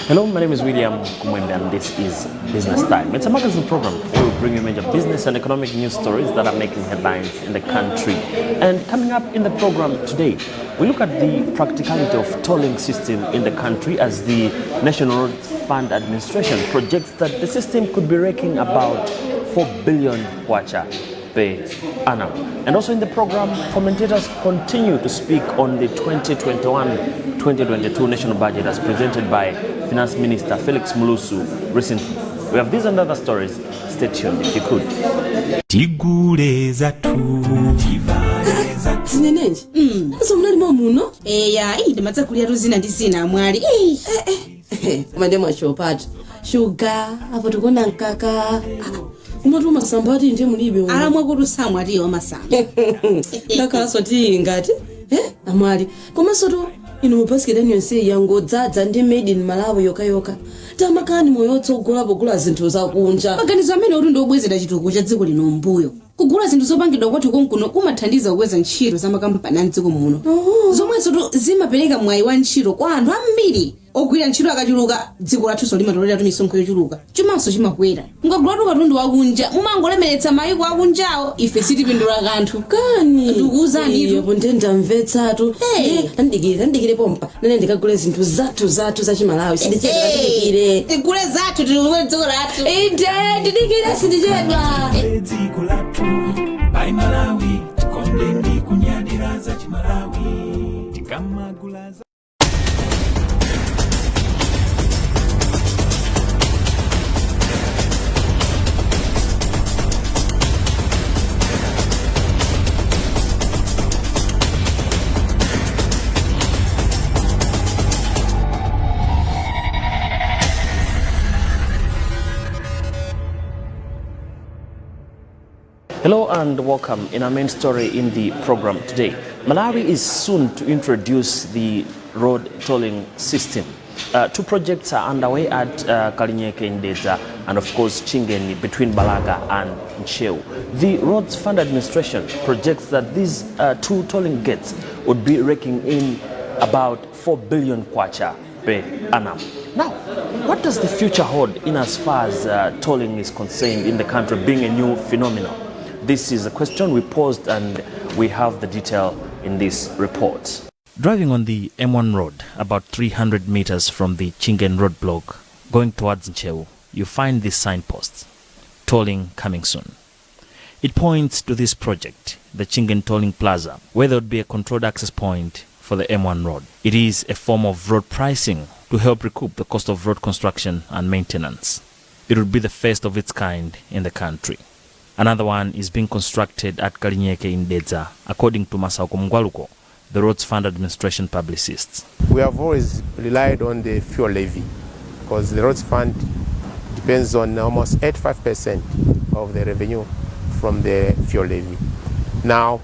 Hello, my name is William Kumwembe and this is Business Time. It's a magazine program where we bring you major business and economic news stories that are making headlines in the country. And coming up in the program today, we look at the practicality of tolling system in the country as the National Road Fund Administration projects that the system could be raking about 4 billion kwacha per annum. And also in the program, commentators continue to speak on the 2021-2022 national budget as presented by Finance Minister Felix Mulusu recently. We have these and other stories. Stay tuned if you could. Zinenenje. Somnali muno? Ya, ndimatsa kulia ruzina ndizina amwali. Mande mwashopata. Sugar, apo tukona nkaka. Umatu masambati nje mulibe uno. Alamwa kurusamwa aliyo masamba. Ndakalaso ngati. Amwali. Komasoto ino mupasikira nyonse yango dzadza ndi made in Malawi yoka. Tamakani moyo tsogola bogula zinthu za kunja. Maganizo amene uli ndobwezera chitukuko cha dziko lino mbuyo. Kugula zinthu zopangidwa kwathu konkuno kumathandiza kukweza ntchito za makampani a dziko muno. Zomwezo zimapereka mwayi wa ntchito kwa anthu ambiri. Ogwira ntchito akachuluka dziko lathu limatolera misonkho yochuluka. Chumanso chimakwera. Ngagula katundu wakunja mumangolemeretsa mayiko akunjawo ife sitipindula kanthu. Kani ndikuuzani ipo ndendamvetsatu. Ndikire pompa. Nene ndikagule zinthu zathu za chimalawi. Sindichedwa ndikire. Tigule zathu tikule dziko lathu. Ndidikire sindichedwa. Dziko lathu. Bai Malawi tikondeni kunyadira za chimalawi. Tikamagula. Hello and welcome in our main story in the program today. Malawi is soon to introduce the road tolling system. Two projects are underway at Kalinyeke in Dedza and of course Chingeni between Balaga and Ncheu. The Roads Fund Administration projects that these two tolling gates would be raking in about 4 billion kwacha per annum. Now, what does the future hold in as far as tolling is concerned in the country being a new phenomenon? This is a question we posed and we have the detail in this report. Driving on the M1 road, about 300 meters from the Chingen road block, going towards Ncheu, you find this signpost, tolling coming soon. It points to this project, the Chingen Tolling Plaza, where there would be a controlled access point for the M1 road. It is a form of road pricing to help recoup the cost of road construction and maintenance. It would be the first of its kind in the country. Another one is being constructed at Kalinyeke in Dedza, according to Masauko Mgwaluko, the Roads Fund Administration publicist. We have always relied on the fuel levy because the Roads Fund depends on almost 85% of the revenue from the fuel levy. Now,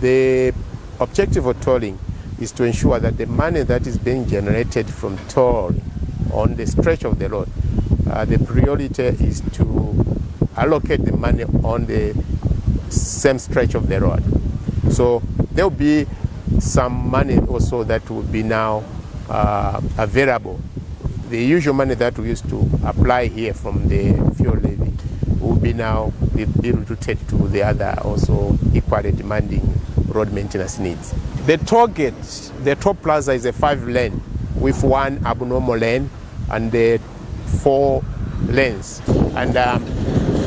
the objective of tolling is to ensure that the money that is being generated from tolling on the stretch of the road, the priority is to allocate the money on the same stretch of the road. So there will be some money also that will be now available. The usual money that we used to apply here from the fuel levy will be now be routed to the other also equally demanding road maintenance needs. The toll gate, the toll plaza is a 5-lane with one abnormal lane and the 4 lanes. And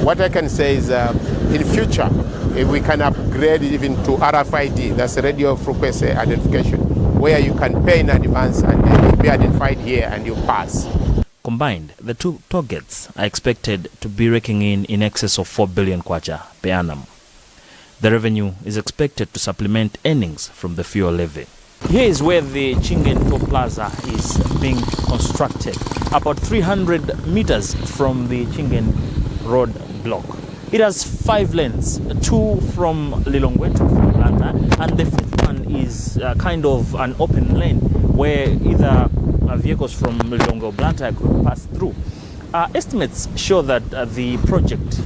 what I can say is in future, if we can upgrade even to RFID, that's radio frequency identification, where you can pay in advance and then you'll be identified here and you pass. Combined, the two toll gates are expected to be raking in excess of 4 billion kwacha per annum. The revenue is expected to supplement earnings from the fuel levy. Here is where the Chingen Toll Plaza is being constructed, about 300 meters from the Chingen road block. It has 5 lanes, 2 from Lilongwe to Atlanta, and the 5th one is kind of an open lane where either vehicles from Lilongwe or Blantyre could pass through. Estimates show that the project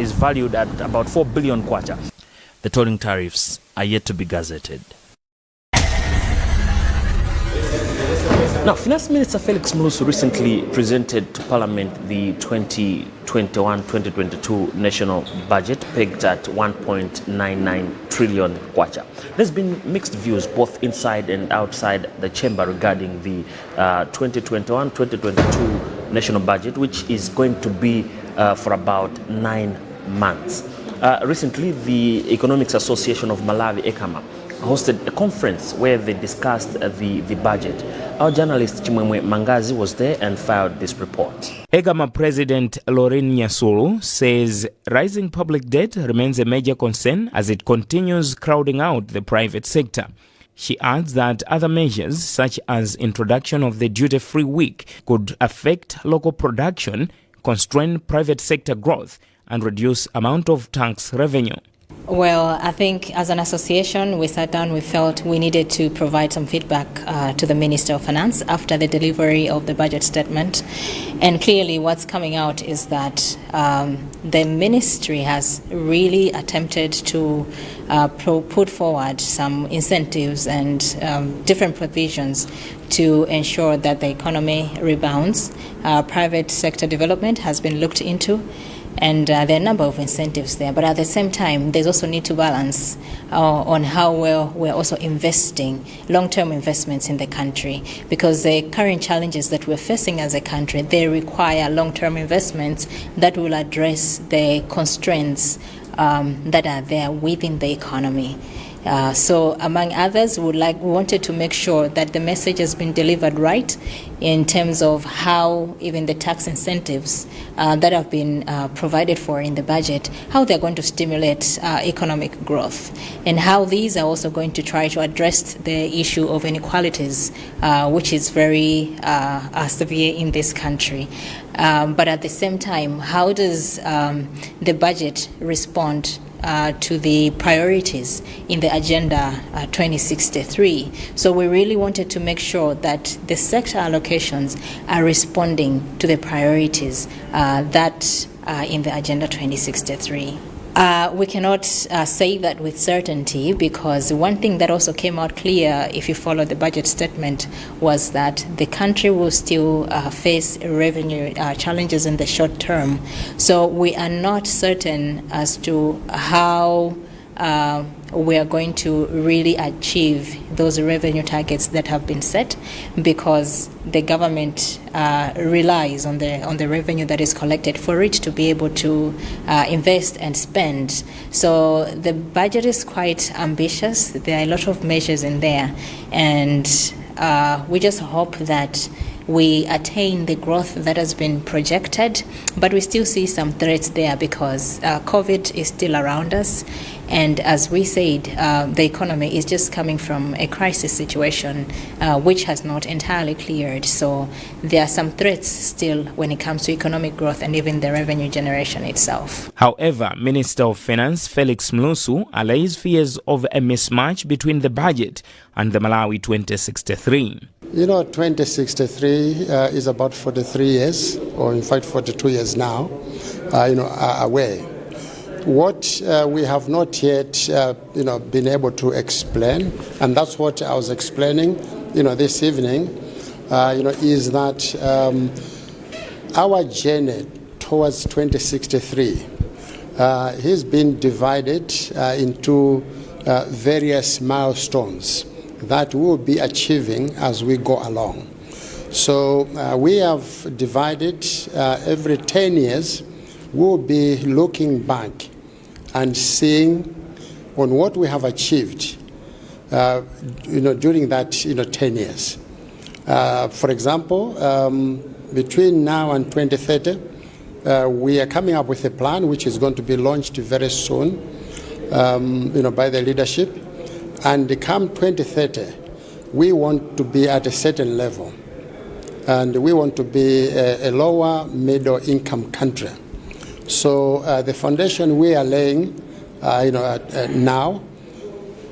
is valued at about 4 billion kwacha. The tolling tariffs are yet to be gazetted. Now, Finance Minister Felix Mulusu recently presented to Parliament the 2021-2022 national budget pegged at 1.99 trillion kwacha. There's been mixed views both inside and outside the chamber regarding the 2021-2022 national budget, which is going to be for about 9 months. Recently, the Economics Association of Malawi, ECAMA, hosted a conference where they discussed the budget. Our journalist Chimwemwe Mangazi was there and filed this report. EGAMA President Lauren Nyasulu says rising public debt remains a major concern as it continues crowding out the private sector. She adds that other measures such as introduction of the duty-free week could affect local production, constrain private sector growth and reduce amount of tax revenue. Well, I think as an association, we sat down, we felt we needed to provide some feedback to the Minister of Finance after the delivery of the budget statement. And clearly what's coming out is that the ministry has really attempted to put forward some incentives and different provisions to ensure that the economy rebounds. Private sector development has been looked into. And there are a number of incentives there, but at the same time, there's also need to balance on how well we're also investing long-term investments in the country, because the current challenges that we're facing as a country, they require long-term investments that will address the constraints that are there within the economy. So among others, we wanted to make sure that the message has been delivered right in terms of how even the tax incentives that have been provided for in the budget, how they're going to stimulate economic growth, and how these are also going to try to address the issue of inequalities, which is very severe in this country. But at the same time, how does the budget respond to the priorities in the Agenda 2063. So we really wanted to make sure that the sector allocations are responding to the priorities that are in the Agenda 2063. We cannot say that with certainty, because one thing that also came out clear if you follow the budget statement was that the country will still face revenue challenges in the short term. So we are not certain as to how we are going to really achieve those revenue targets that have been set, because the government relies on the revenue that is collected for it to be able to invest and spend. So the budget is quite ambitious. There are a lot of measures in there, and we just hope that we attain the growth that has been projected, but we still see some threats there because COVID is still around us. And as we said, the economy is just coming from a crisis situation, which has not entirely cleared. So there are some threats still when it comes to economic growth and even the revenue generation itself. However, Minister of Finance Felix Mulusu allays fears of a mismatch between the budget and the Malawi 2063. You know, 2063 is about 43 years, or in fact 42 years now, away. What we have not yet, been able to explain, and that's what I was explaining, this evening, is that our journey towards 2063 has been divided into various milestones that we will be achieving as we go along. So we have divided every 10 years, we'll be looking back and seeing on what we have achieved, during that, 10 years. For example, between now and 2030, we are coming up with a plan which is going to be launched very soon, by the leadership. And come 2030, we want to be at a certain level, and we want to be a lower middle income country. So the foundation we are laying, now,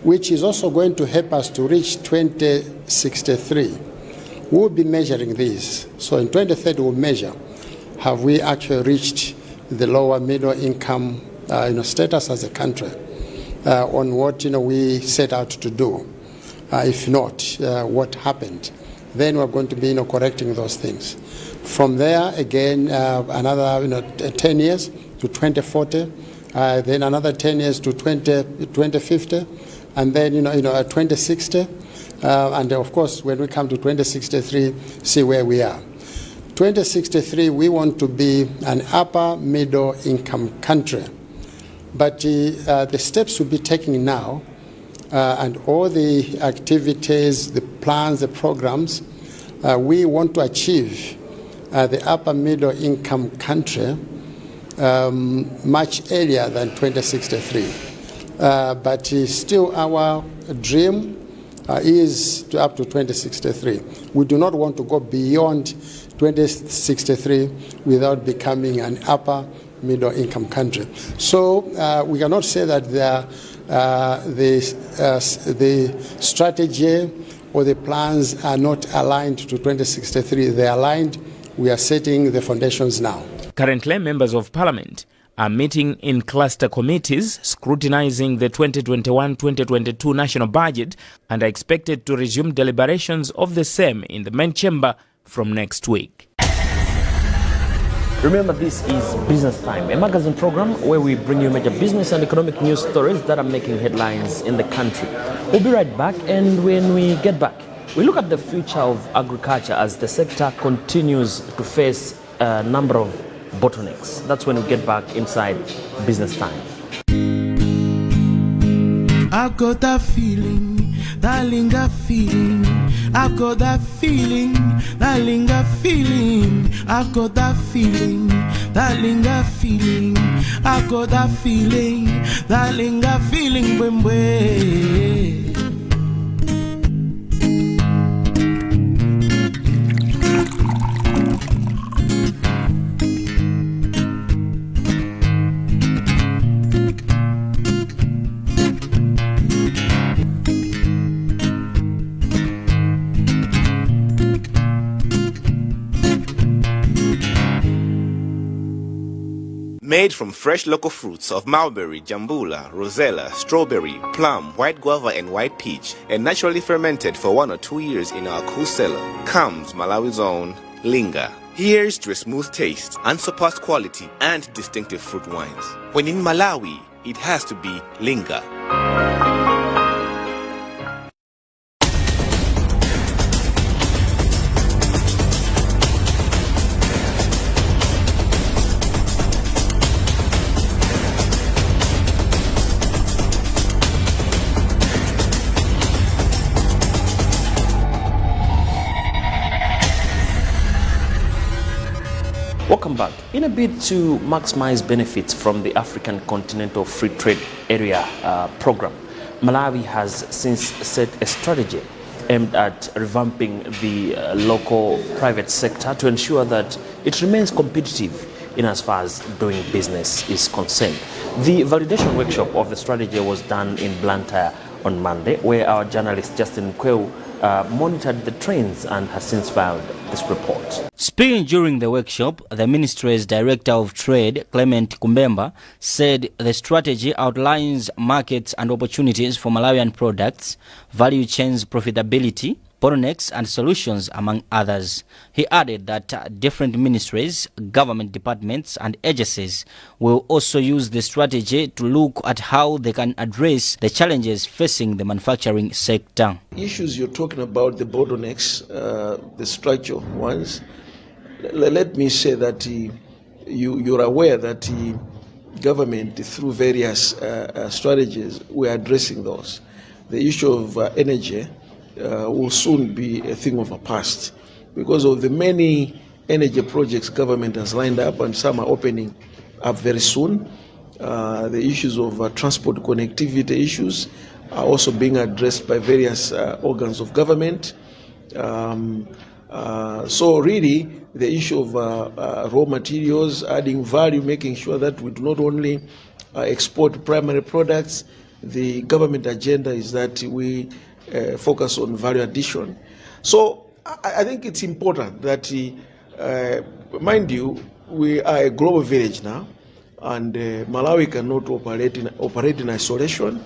which is also going to help us to reach 2063, we'll be measuring this. So in 2030, we'll measure, have we actually reached the lower middle income, status as a country, on what we set out to do. If not, what happened? then we're going to be correcting those things. From there, again, another 10 years to 2040, then another 10 years to 2050, and then 2060, and of course, when we come to 2063, see where we are. 2063, we want to be an upper middle income country, but the steps we'll be taking now, and all the activities, the plans, the programs, we want to achieve the upper middle income country much earlier than 2063. But still our dream is up to 2063. We do not want to go beyond 2063 without becoming an upper middle income country. So we cannot say that the strategy or the plans are not aligned to 2063. They are aligned. We are setting the foundations now. Currently, members of parliament are meeting in cluster committees scrutinizing the 2021-2022 national budget and are expected to resume deliberations of the same in the main chamber from next week. Remember, this is Business Time, a magazine program where we bring you major business and economic news stories that are making headlines in the country. We'll be right back, and when we get back, we look at the future of agriculture as the sector continues to face a number of bottlenecks. That's when we get back inside Business Time. I've got that feeling, that linger feeling. I've got that feeling, that linger feeling. I've got that feeling, that linger feeling. I've got that feeling, that linger feeling. Bwembwe. Made from fresh local fruits of mulberry, jambula, rosella, strawberry, plum, white guava, and white peach, and naturally fermented for 1 or 2 years in our cool cellar, comes Malawi's own Linga. Here's to a smooth taste, unsurpassed quality, and distinctive fruit wines. When in Malawi, it has to be Linga. Welcome back. In a bid to maximize benefits from the African Continental Free Trade Area program, Malawi has since set a strategy aimed at revamping the local private sector to ensure that it remains competitive in as far as doing business is concerned. The validation workshop of the strategy was done in Blantyre on Monday, where our journalist Justin Kweu monitored the trends and has since filed this report. Speaking during the workshop, the ministry's Director of Trade, Clement Kumbemba, said the strategy outlines markets and opportunities for Malawian products, value chains profitability, bottlenecks and solutions, among others. He added that different ministries, government departments and agencies will also use the strategy to look at how they can address the challenges facing the manufacturing sector. Issues you're talking about, the bottlenecks, the structural ones, let me say that you're aware that the government, through various strategies, we're addressing those. The issue of energy will soon be a thing of the past because of the many energy projects government has lined up, and some are opening up very soon. The issues of transport connectivity issues are also being addressed by various organs of government. So really, the issue of raw materials, adding value, making sure that we do not only export primary products. The government agenda is that we focus on value addition. So I think it's important that, mind you, we are a global village now, and Malawi cannot operate in isolation.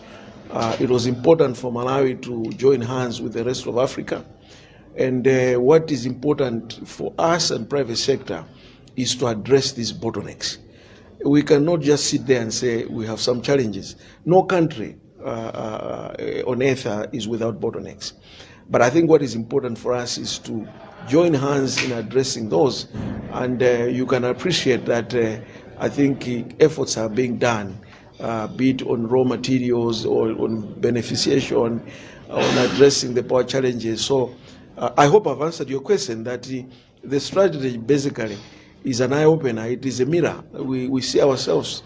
It was important for Malawi to join hands with the rest of Africa And what is important for us and private sector is to address these bottlenecks. We cannot just sit there and say we have some challenges. No country on earth is without bottlenecks. But I think what is important for us is to join hands in addressing those. And you can appreciate that I think efforts are being done, be it on raw materials or on beneficiation, on addressing the power challenges. So I hope I've answered your question that the strategy basically is an eye-opener. It is a mirror. We see ourselves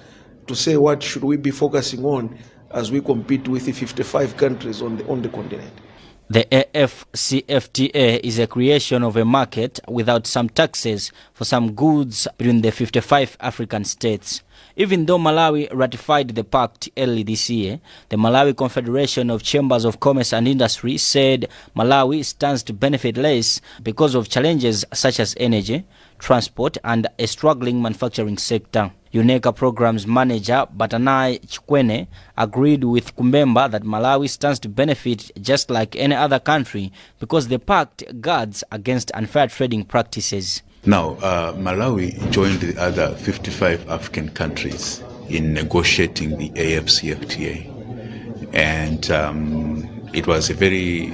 to say what should we be focusing on as we compete with the 55 countries on the continent. The AfCFTA is a creation of a market without some taxes for some goods between the 55 African states. Even though Malawi ratified the pact early this year, the Malawi Confederation of Chambers of Commerce and Industry said Malawi stands to benefit less because of challenges such as energy, transport, and a struggling manufacturing sector. UNECA Programs Manager Lazarus Chakwera agreed with Kumbemba that Malawi stands to benefit just like any other country because the pact guards against unfair trading practices. Now, Malawi joined the other 55 African countries in negotiating the AfCFTA, and it was a very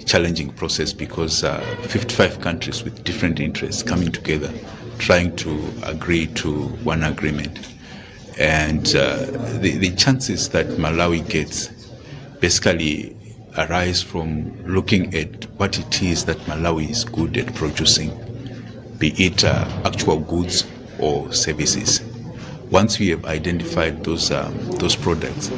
challenging process because 55 countries with different interests coming together, trying to agree to one agreement. And the chances that Malawi gets basically arise from looking at what it is that Malawi is good at producing, be it actual goods or services. Once we have identified those products,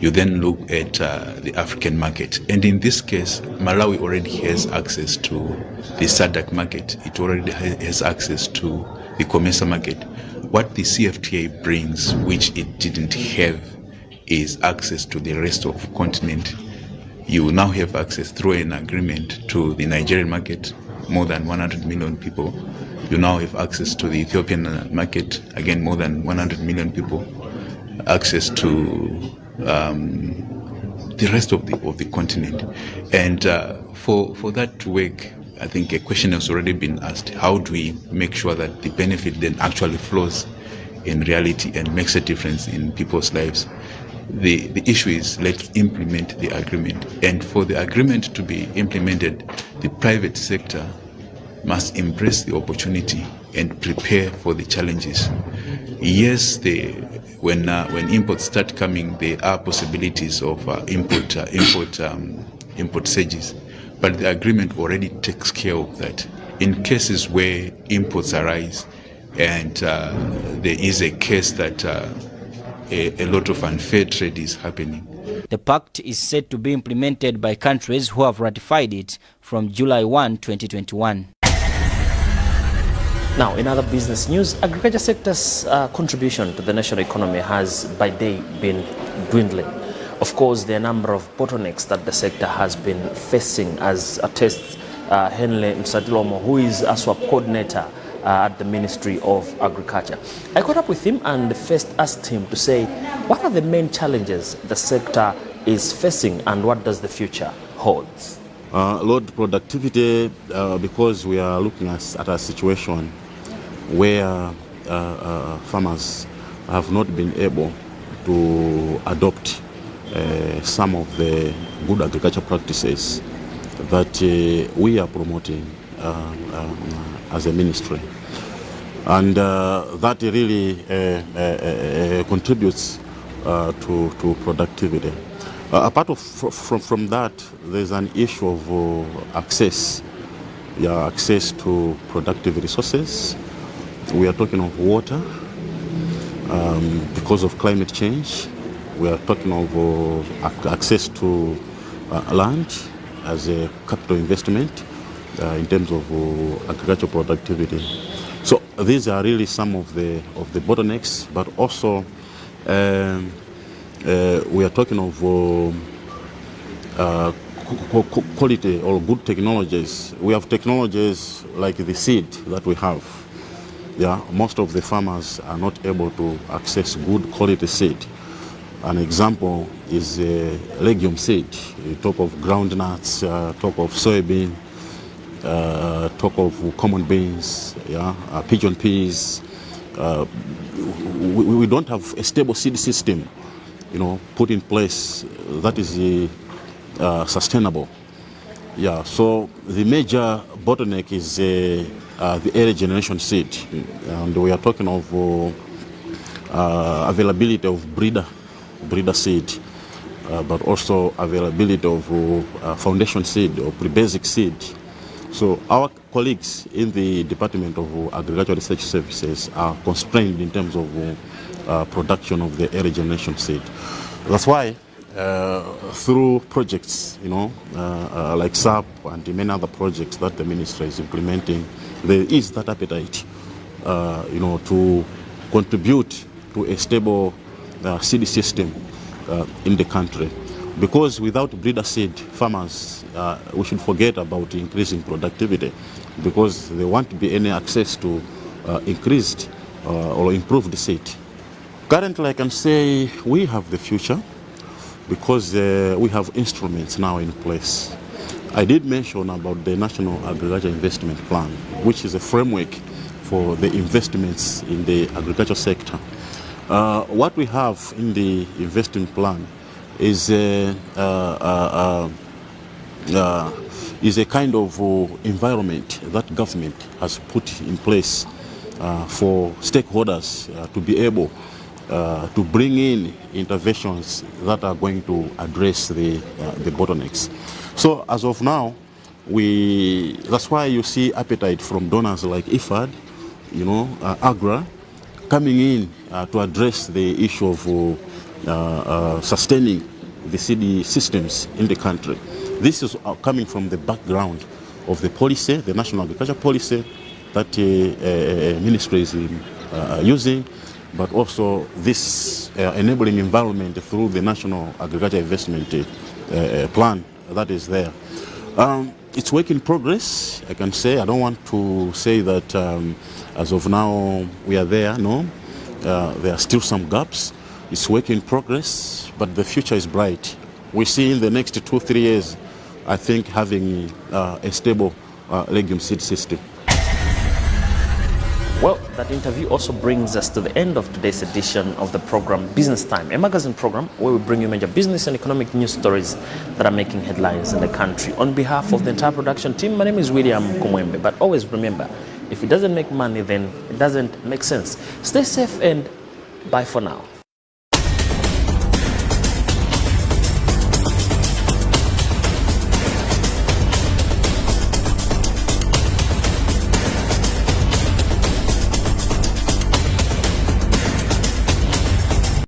you then look at the African market. And in this case, Malawi already has access to the Zodiak market. It already has access to the COMESA market. What the CFTA brings, which it didn't have, is access to the rest of the continent. You now have access through an agreement to the Nigerian market, more than 100 million people. You now have access to the Ethiopian market, again more than 100 million people. Access to the rest of the continent. And for that to work, I think a question has already been asked. How do we make sure that the benefit then actually flows in reality and makes a difference in people's lives? The issue is, let's implement the agreement. And for the agreement to be implemented, the private sector must embrace the opportunity and prepare for the challenges. Yes, when imports start coming, there are possibilities of import surges, but the agreement already takes care of that. In cases where imports arise and there is a case that a lot of unfair trade is happening. The pact is set to be implemented by countries who have ratified it from July 1, 2021. Now, in other business news, agriculture sector's contribution to the national economy has by day been dwindling. Of course, there are a number of bottlenecks that the sector has been facing, as attests Henle Msadilomo, who is a SWAP coordinator at the Ministry of Agriculture. I caught up with him and first asked him to say, what are the main challenges the sector is facing and what does the future hold? Lord, productivity, because we are looking at a situation where farmers have not been able to adopt some of the good agriculture practices that we are promoting as a ministry. And that really contributes to productivity. Apart from that, there's an issue of access to productive resources. We are talking of water because of climate change. We are talking of access to land as a capital investment in terms of agricultural productivity. So these are really some of the bottlenecks, but also we are talking of quality or good technologies. We have technologies like the seed that we have. Yeah, most of the farmers are not able to access good quality seed. An example is legume seed. You talk of groundnuts, talk of soybean. talk of common beans, pigeon peas. We don't have a stable seed system, put in place that is sustainable. So the major bottleneck is the early generation seed, and we are talking of availability of breeder seed, but also availability of foundation seed or pre-basic seed. So our colleagues in the Department of Agricultural Research Services are constrained in terms of production of the early generation seed. That's why through projects, like SAP and many other projects that the ministry is implementing, there is that appetite, to contribute to a stable seed system in the country. Because without breeder seed, farmers, we should forget about increasing productivity, because there won't be any access to increased or improved seed. Currently, I can say we have the future, because we have instruments now in place. I did mention about the National Agriculture Investment Plan, which is a framework for the investments in the agriculture sector. What we have in the investment plan is a kind of environment that government has put in place for stakeholders to be able to bring in interventions that are going to address the bottlenecks. So as of now, that's why you see appetite from donors like IFAD, AGRA, coming in to address the issue of sustaining the seed systems in the country. This is coming from the background of the policy, the National Agriculture Policy that the ministry is using, but also this enabling environment through the National Agriculture Investment Plan that is there. It's work in progress, I can say. I don't want to say that as of now we are there, no. There are still some gaps. It's work in progress, but the future is bright. We see in the next 2-3 years, I think, having a stable legume seed system. Well, that interview also brings us to the end of today's edition of the program Business Time, a magazine program where we bring you major business and economic news stories that are making headlines in the country. On behalf of the entire production team, my name is William Kumwembe, but always remember, if it doesn't make money, then it doesn't make sense. Stay safe and bye for now.